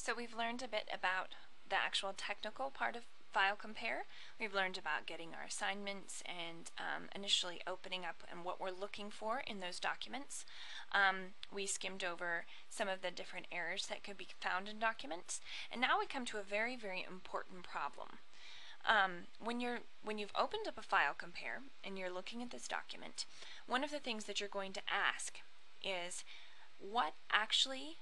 So we've learned a bit about the actual technical part of file compare. We've learned about getting our assignments and initially opening up and what we're looking for in those documents. We skimmed over some of the different errors that could be found in documents, and now we come to a very, very important problem. When you've opened up a file compare and you're looking at this document, one of the things that you're going to ask is, what actually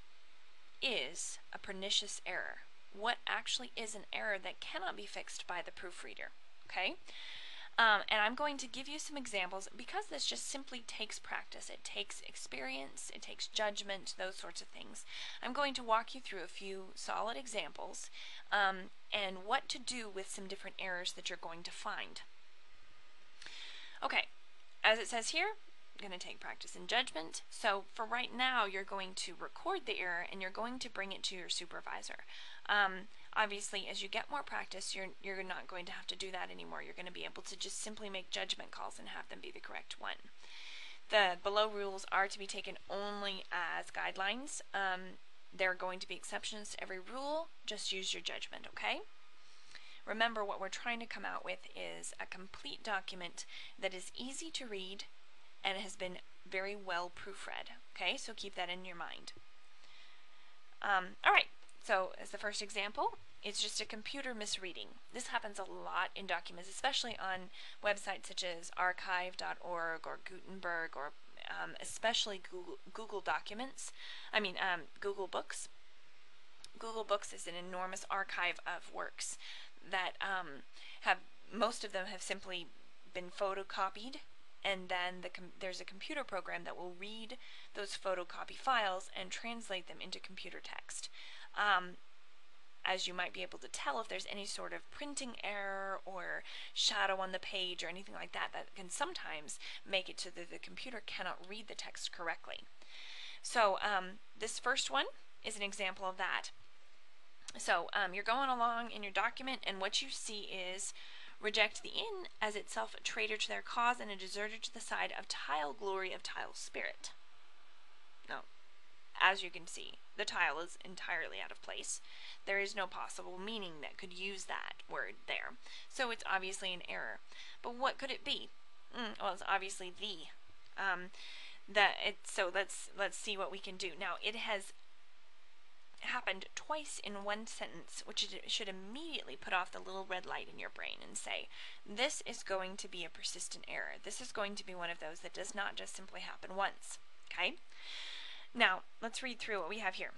is a pernicious error? What actually is an error that cannot be fixed by the proofreader? Okay? And I'm going to give you some examples because this just simply takes practice. It takes experience, it takes judgment, those sorts of things. I'm going to walk you through a few solid examples and what to do with some different errors that you're going to find. Okay, as it says here, I'm going to take practice and judgment. So for right now, you're going to record the error and you're going to bring it to your supervisor. Obviously, as you get more practice, you're not going to have to do that anymore. You're going to be able to just simply make judgment calls and have them be the correct one. The below rules are to be taken only as guidelines. There are going to be exceptions to every rule. Just use your judgment, okay? Remember, what we're trying to come out with is a complete document that is easy to read and has been very well proofread. Okay, so keep that in your mind. Alright, so as the first example, it's just a computer misreading. This happens a lot in documents, especially on websites such as archive.org or Gutenberg, or especially Google Documents. Google Books. Google Books is an enormous archive of works that most of them have simply been photocopied, and then there's a computer program that will read those photocopy files and translate them into computer text. As you might be able to tell, if there's any sort of printing error or shadow on the page or anything like that, that can sometimes make it so that the computer cannot read the text correctly. So this first one is an example of that. So you're going along in your document, and what you see is, reject the inn as itself a traitor to their cause and a deserter to the side of tile glory of tile spirit. Now, as you can see, the tile is entirely out of place. There is no possible meaning that could use that word there. So it's obviously an error. But what could it be? Well, it's obviously the. So let's see what we can do. Now, it has happened twice in one sentence, which should immediately put off the little red light in your brain and say, this is going to be a persistent error. This is going to be one of those that does not just simply happen once. Okay? Now, let's read through what we have here.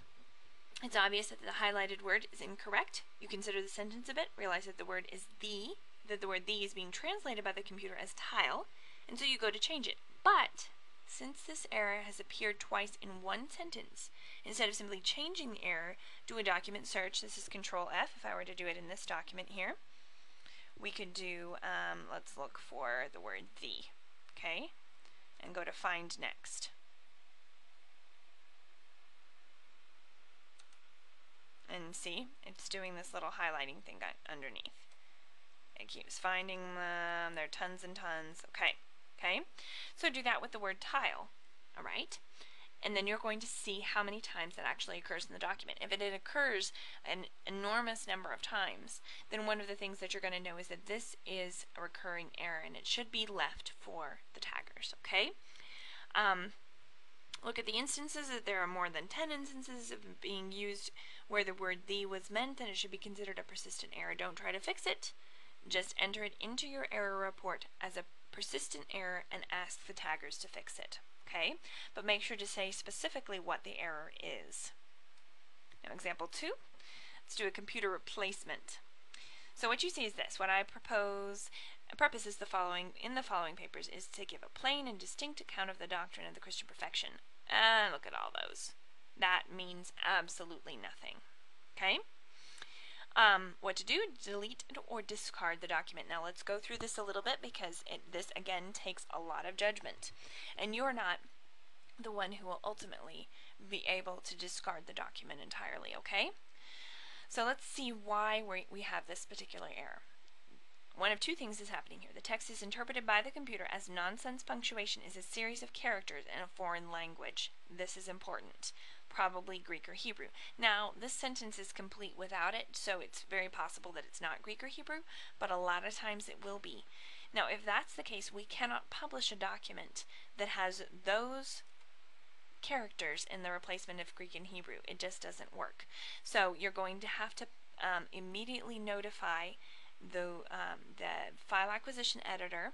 It's obvious that the highlighted word is incorrect. You consider the sentence a bit, realize that the word is the, that the word the is being translated by the computer as tile, and so you go to change it. But since this error has appeared twice in one sentence, instead of simply changing the error, do a document search. This is Control F if I were to do it in this document here. We could do, let's look for the word the, okay, and go to Find Next. And see, it's doing this little highlighting thing underneath. It keeps finding them. There are tons and tons. Okay. Okay, so do that with the word tile, all right? And then you're going to see how many times that actually occurs in the document. If it occurs an enormous number of times, then one of the things that you're going to know is that this is a recurring error, and it should be left for the taggers, okay? Look at the instances. That there are more than 10 instances of being used where the word the was meant, then it should be considered a persistent error. Don't try to fix it. Just enter it into your error report as a persistent error and ask the taggers to fix it, okay? But make sure to say specifically what the error is. Now, example 2, let's do a computer replacement. So what you see is this. What I propose, purpose is the following, in the following papers, is to give a plain and distinct account of the doctrine of the Christian perfection. And look at all those. That means absolutely nothing, okay? What to do, delete or discard the document. Now let's go through this a little bit because this again takes a lot of judgment, and you're not the one who will ultimately be able to discard the document entirely, okay? So let's see why we have this particular error. One of two things is happening here. The text is interpreted by the computer as nonsense. Punctuation is a series of characters in a foreign language. This is important. probably Greek or Hebrew. Now, this sentence is complete without it, so it's very possible that it's not Greek or Hebrew, but a lot of times it will be. Now, if that's the case, we cannot publish a document that has those characters in the replacement of Greek and Hebrew. It just doesn't work. So you're going to have to immediately notify the file acquisition editor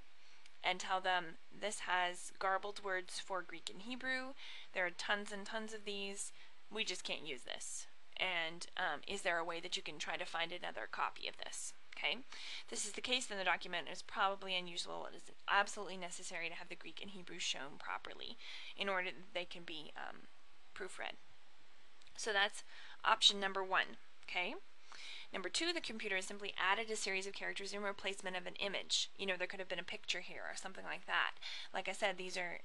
and tell them this has garbled words for Greek and Hebrew. There are tons and tons of these. We just can't use this. And is there a way that you can try to find another copy of this? Okay, if this is the case, then the document is probably unusual. It is absolutely necessary to have the Greek and Hebrew shown properly in order that they can be proofread. So that's option number 1. Okay. Number 2, the computer has simply added a series of characters in replacement of an image. You know, there could have been a picture here or something like that. Like I said, these are,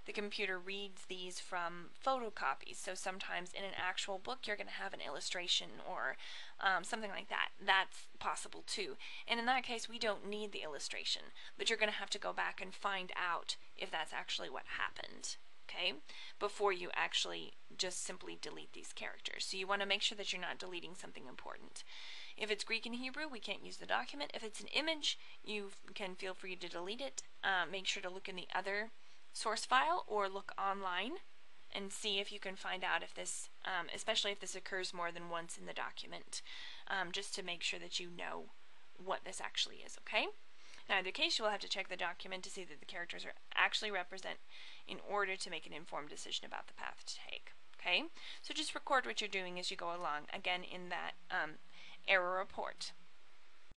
the computer reads these from photocopies. So sometimes in an actual book, you're going to have an illustration or something like that. That's possible too. And in that case, we don't need the illustration, but you're going to have to go back and find out if that's actually what happened. Okay, before you actually just simply delete these characters. So you want to make sure that you're not deleting something important. If it's Greek and Hebrew, we can't use the document. If it's an image, you can feel free to delete it. Make sure to look in the other source file or look online and see if you can find out if this, especially if this occurs more than once in the document, just to make sure that you know what this actually is, okay? In either case, you will have to check the document to see that the characters are actually represent in order to make an informed decision about the path to take. Okay, so just record what you're doing as you go along, again in that error report.